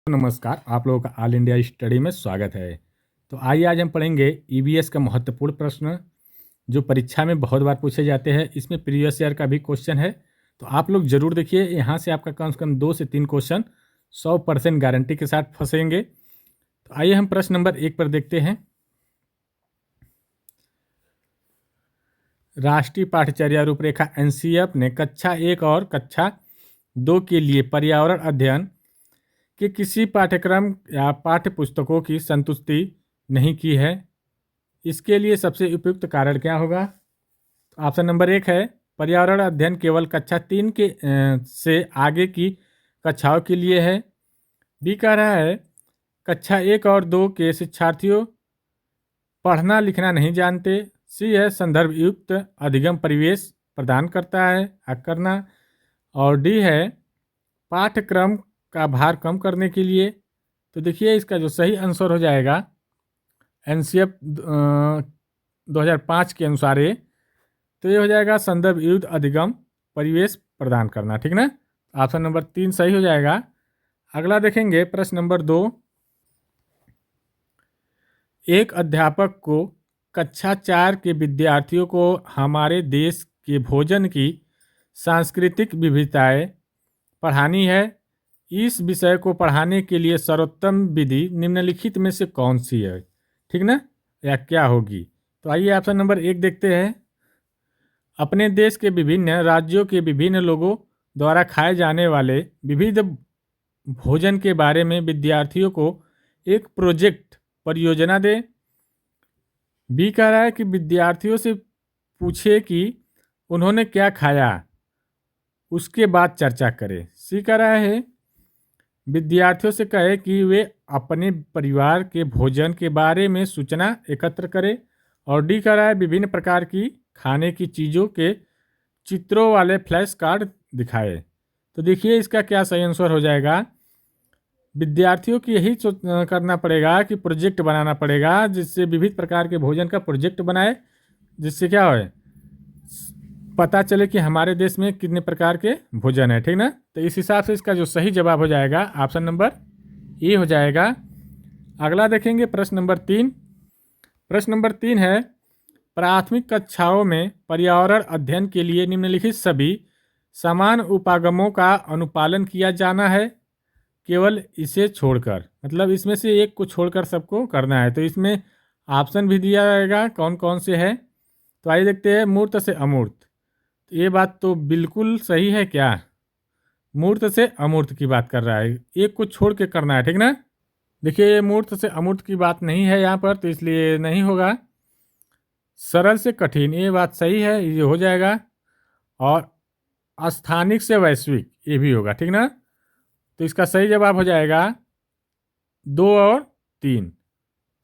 नमस्कार, आप लोगों का ऑल इंडिया स्टडी में स्वागत है। तो आइए आज हम पढ़ेंगे ईवीएस का महत्वपूर्ण प्रश्न जो परीक्षा में बहुत बार पूछे जाते हैं। इसमें प्रीवियस ईयर का भी क्वेश्चन है, तो आप लोग जरूर देखिए। यहाँ से आपका कम से कम 2 से 3 क्वेश्चन 100% गारंटी के साथ फंसेंगे। तो आइए हम प्रश्न नंबर 1 पर देखते हैं। राष्ट्रीय पाठ्यचर्या रूपरेखा एनसीईआरटी ने कक्षा 1 और कक्षा 2 के लिए पर्यावरण अध्ययन कि किसी पाठ्यक्रम या पाठ्य पुस्तकों की संतुष्टि नहीं की है। इसके लिए सबसे उपयुक्त कारण क्या होगा? ऑप्शन नंबर 1 है पर्यावरण अध्ययन केवल कक्षा 3 के से आगे की कक्षाओं के लिए है। बी कह रहा है कक्षा 1 और 2 के शिक्षार्थियों पढ़ना लिखना नहीं जानते। सी है संदर्भ युक्त अधिगम परिवेश प्रदान करता है करना। और डी है पाठ्यक्रम का भार कम करने के लिए। तो देखिए इसका जो सही आंसर हो जाएगा एनसीईआरटी 2005 के अनुसार तो ये हो जाएगा संदर्भ युक्त अधिगम परिवेश प्रदान करना। ठीक ना, ऑप्शन नंबर 3 सही हो जाएगा। अगला देखेंगे प्रश्न नंबर 2। एक अध्यापक को कक्षा 4 के विद्यार्थियों को हमारे देश के भोजन की सांस्कृतिक विविधताएं पढ़ानी है। इस विषय को पढ़ाने के लिए सर्वोत्तम विधि निम्नलिखित में से कौन सी है? ठीक ना, या क्या होगी? तो आइए ऑप्शन नंबर 1 देखते हैं। अपने देश के विभिन्न राज्यों के विभिन्न लोगों द्वारा खाए जाने वाले विविध भोजन के बारे में विद्यार्थियों को एक प्रोजेक्ट परियोजना दें। बी कह रहा है कि विद्यार्थियों से पूछे कि उन्होंने क्या खाया, उसके बाद चर्चा करें। सी कह रहा है विद्यार्थियों से कहे कि वे अपने परिवार के भोजन के बारे में सूचना एकत्र करें। और डी कह रहा है विभिन्न प्रकार की खाने की चीज़ों के चित्रों वाले फ्लैश कार्ड दिखाए। तो देखिए इसका क्या सही आंसर हो जाएगा। विद्यार्थियों को यही करना पड़ेगा कि प्रोजेक्ट बनाना पड़ेगा, जिससे विविध प्रकार के भोजन का प्रोजेक्ट बनाए, जिससे क्या हो पता चले कि हमारे देश में कितने प्रकार के भोजन है। ठीक ना, तो इस हिसाब से इसका जो सही जवाब हो जाएगा ऑप्शन नंबर ए हो जाएगा। अगला देखेंगे प्रश्न नंबर 3। प्रश्न नंबर 3 है प्राथमिक कक्षाओं में पर्यावरण अध्ययन के लिए निम्नलिखित सभी समान उपागमों का अनुपालन किया जाना है, केवल इसे छोड़कर। मतलब इसमें से एक को छोड़कर सबको करना है। तो इसमें ऑप्शन भी दिया जाएगा कौन कौन से है। तो आइए देखते हैं। मूर्त से अमूर्त, ये बात तो बिल्कुल सही है क्या? मूर्त से अमूर्त की बात कर रहा है, एक को छोड़ के करना है। ठीक ना, देखिए ये मूर्त से अमूर्त की बात नहीं है यहाँ पर, तो इसलिए नहीं होगा। सरल से कठिन, ये बात सही है, ये हो जाएगा। और स्थानिक से वैश्विक, ये भी होगा। ठीक ना, तो इसका सही जवाब हो जाएगा 2 और 3।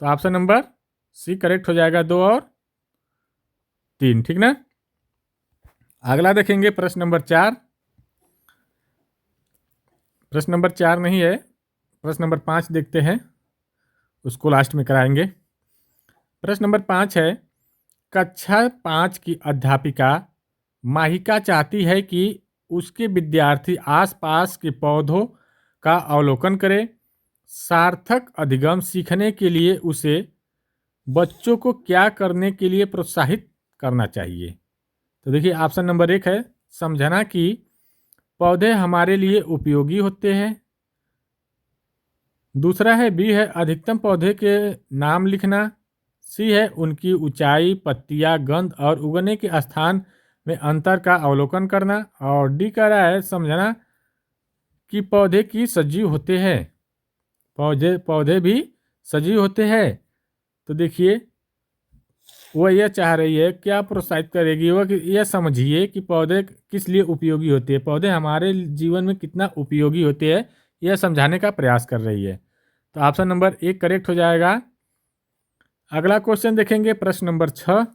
तो ऑप्शन नंबर सी करेक्ट हो जाएगा, 2 और 3। ठीक ना, अगला देखेंगे प्रश्न नंबर 4। प्रश्न नंबर 4 नहीं है, प्रश्न नंबर 5 देखते हैं, उसको लास्ट में कराएंगे। प्रश्न नंबर 5 है कक्षा 5 की अध्यापिका माहिका चाहती है कि उसके विद्यार्थी आसपास के पौधों का अवलोकन करें। सार्थक अधिगम सीखने के लिए उसे बच्चों को क्या करने के लिए प्रोत्साहित करना चाहिए? तो देखिए ऑप्शन नंबर 1 है समझना कि पौधे हमारे लिए उपयोगी होते हैं। दूसरा है बी है अधिकतम पौधे के नाम लिखना। सी है उनकी ऊंचाई, पत्तियां, गंध और उगने के स्थान में अंतर का अवलोकन करना। और डी कह रहा है समझना कि पौधे की सजीव होते हैं, पौधे भी सजीव होते हैं। तो देखिए वो यह चाह रही है, क्या प्रोत्साहित करेगी वो, कि यह समझिए कि पौधे किस लिए उपयोगी होते हैं, पौधे हमारे जीवन में कितना उपयोगी होते हैं, यह समझाने का प्रयास कर रही है। तो ऑप्शन नंबर 1 करेक्ट हो जाएगा। अगला क्वेश्चन देखेंगे प्रश्न नंबर 6।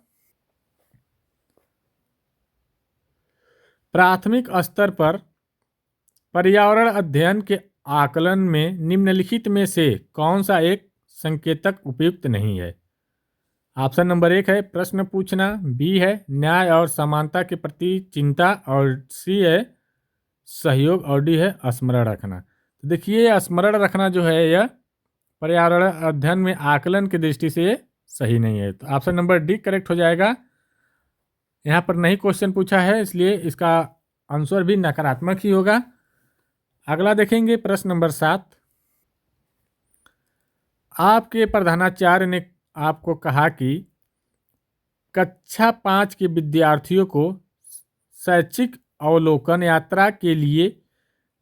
प्राथमिक स्तर पर पर्यावरण अध्ययन के आकलन में निम्नलिखित में से कौन सा एक संकेतक उपयुक्त नहीं है? ऑप्शन नंबर 1 है प्रश्न पूछना। बी है न्याय और समानता के प्रति चिंता। और सी है सहयोग। और डी है स्मरण रखना। तो देखिए स्मरण रखना जो है यह पर्यावरण अध्ययन में आकलन की दृष्टि से सही नहीं है। तो ऑप्शन नंबर डी करेक्ट हो जाएगा। यहाँ पर नहीं क्वेश्चन पूछा है इसलिए इसका आंसर भी नकारात्मक ही होगा। अगला देखेंगे प्रश्न नंबर 7। आपके प्रधानाचार्य ने आपको कहा कि कक्षा 5 के विद्यार्थियों को शैक्षिक अवलोकन यात्रा के लिए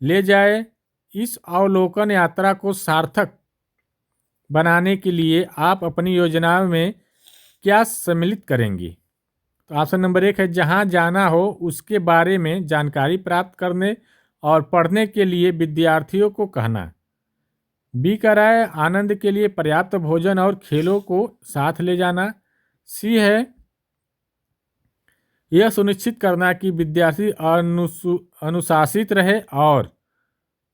ले जाए। इस अवलोकन यात्रा को सार्थक बनाने के लिए आप अपनी योजना में क्या सम्मिलित करेंगी? तो ऑप्शन नंबर 1 है जहां जाना हो उसके बारे में जानकारी प्राप्त करने और पढ़ने के लिए विद्यार्थियों को कहना। बी कह रहा है आनंद के लिए पर्याप्त भोजन और खेलों को साथ ले जाना। सी है यह सुनिश्चित करना कि विद्यार्थी अनुशासित रहे और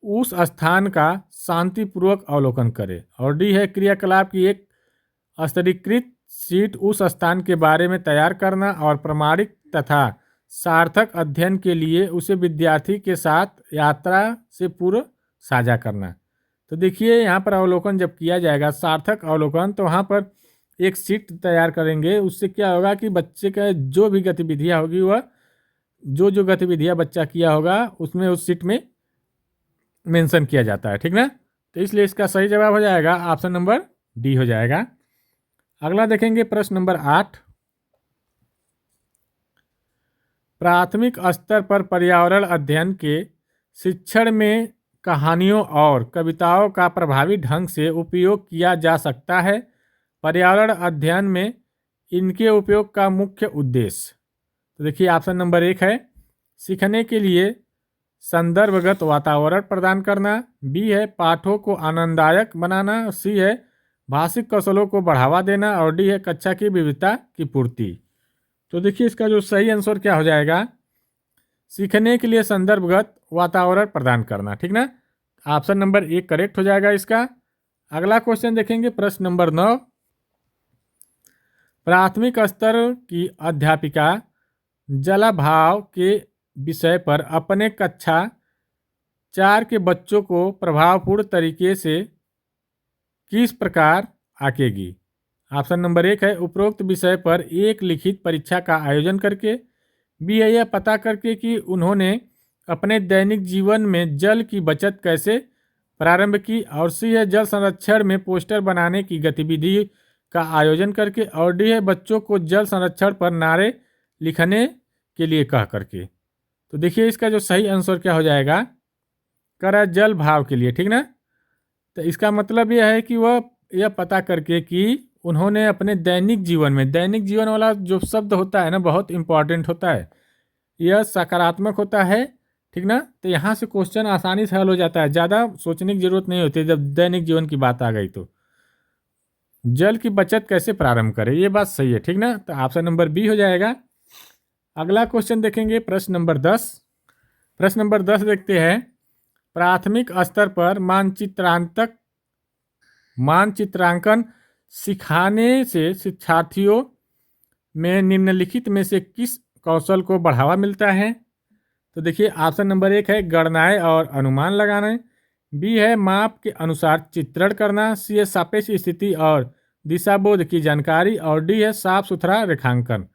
उस स्थान का शांतिपूर्वक अवलोकन करे। और डी है क्रियाकलाप की एक स्तरीकृत शीट उस स्थान के बारे में तैयार करना और प्रमाणिक तथा सार्थक अध्ययन के लिए उसे विद्यार्थी के साथ यात्रा से पूर्व साझा करना। तो देखिए यहाँ पर अवलोकन जब किया जाएगा सार्थक अवलोकन तो वहाँ पर एक शीट तैयार करेंगे। उससे क्या होगा कि बच्चे का जो भी गतिविधियाँ होगी वह जो गतिविधियाँ बच्चा किया होगा उसमें उस शीट में मेंशन किया जाता है, ठीक ना। तो इसलिए इसका सही जवाब हो जाएगा ऑप्शन नंबर डी हो जाएगा। अगला देखेंगे प्रश्न नंबर 8। प्राथमिक स्तर पर पर्यावरण अध्ययन के शिक्षण में कहानियों और कविताओं का प्रभावी ढंग से उपयोग किया जा सकता है। पर्यावरण अध्ययन में इनके उपयोग का मुख्य उद्देश्य। तो देखिए ऑप्शन नंबर 1 है सीखने के लिए संदर्भगत वातावरण प्रदान करना। बी है पाठों को आनंददायक बनाना। सी है भाषिक कौशलों को बढ़ावा देना। और डी है कक्षा की विविधता की पूर्ति। तो देखिए इसका जो सही आंसर क्या हो जाएगा सीखने के लिए संदर्भगत वातावरण प्रदान करना, ठीक ना। ऑप्शन नंबर 1 करेक्ट हो जाएगा इसका। अगला क्वेश्चन देखेंगे प्रश्न नंबर 9। प्राथमिक स्तर की अध्यापिका जलाभाव के विषय पर अपने कक्षा 4 के बच्चों को प्रभावपूर्ण तरीके से किस प्रकार आंकेगी? ऑप्शन नंबर 1 है उपरोक्त विषय पर एक लिखित परीक्षा का आयोजन करके। बी है यह पता करके कि उन्होंने अपने दैनिक जीवन में जल की बचत कैसे प्रारंभ की। और सी है जल संरक्षण में पोस्टर बनाने की गतिविधि का आयोजन करके। और डी है बच्चों को जल संरक्षण पर नारे लिखने के लिए कह करके। तो देखिए इसका जो सही आंसर क्या हो जाएगा करा जल भाव के लिए, ठीक ना। तो इसका मतलब यह है कि वह यह पता करके कि उन्होंने अपने दैनिक जीवन में, दैनिक जीवन वाला जो शब्द होता है ना बहुत इंपॉर्टेंट होता है, यह सकारात्मक होता है, ठीक ना। तो यहाँ से क्वेश्चन आसानी से हल हो जाता है, ज़्यादा सोचने की जरूरत नहीं होती जब दैनिक जीवन की बात आ गई। तो जल की बचत कैसे प्रारंभ करें ये बात सही है, ठीक ना। तो ऑप्शन नंबर बी हो जाएगा। अगला क्वेश्चन देखेंगे प्रश्न नंबर 10। प्रश्न नंबर 10 देखते हैं प्राथमिक स्तर पर मानचित्रांकन सिखाने से शिक्षार्थियों में निम्नलिखित में से किस कौशल को बढ़ावा मिलता है? तो देखिए ऑप्शन नंबर 1 है गणनाएं और अनुमान लगाना। बी है माप के अनुसार चित्रण करना। सी है सापेक्ष स्थिति और दिशाबोध की जानकारी। और डी है साफ सुथरा रेखांकन।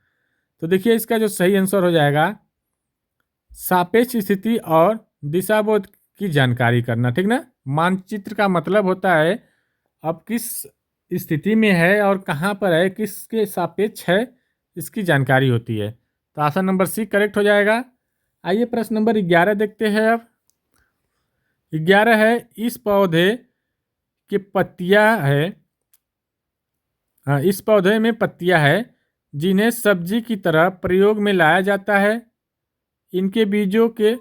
तो देखिए इसका जो सही आंसर हो जाएगा सापेक्ष स्थिति और दिशाबोध की जानकारी करना, ठीक ना। मानचित्र का मतलब होता है अब किस स्थिति में है और कहाँ पर है, किसके सापेक्ष है, इसकी जानकारी होती है। तो ऑप्शन नंबर सी करेक्ट हो जाएगा। आइए प्रश्न नंबर 11 देखते हैं। अब 11 है इस पौधे की पत्तियां है, इस पौधे में पत्तियां है जिन्हें सब्जी की तरह प्रयोग में लाया जाता है। इनके बीजों के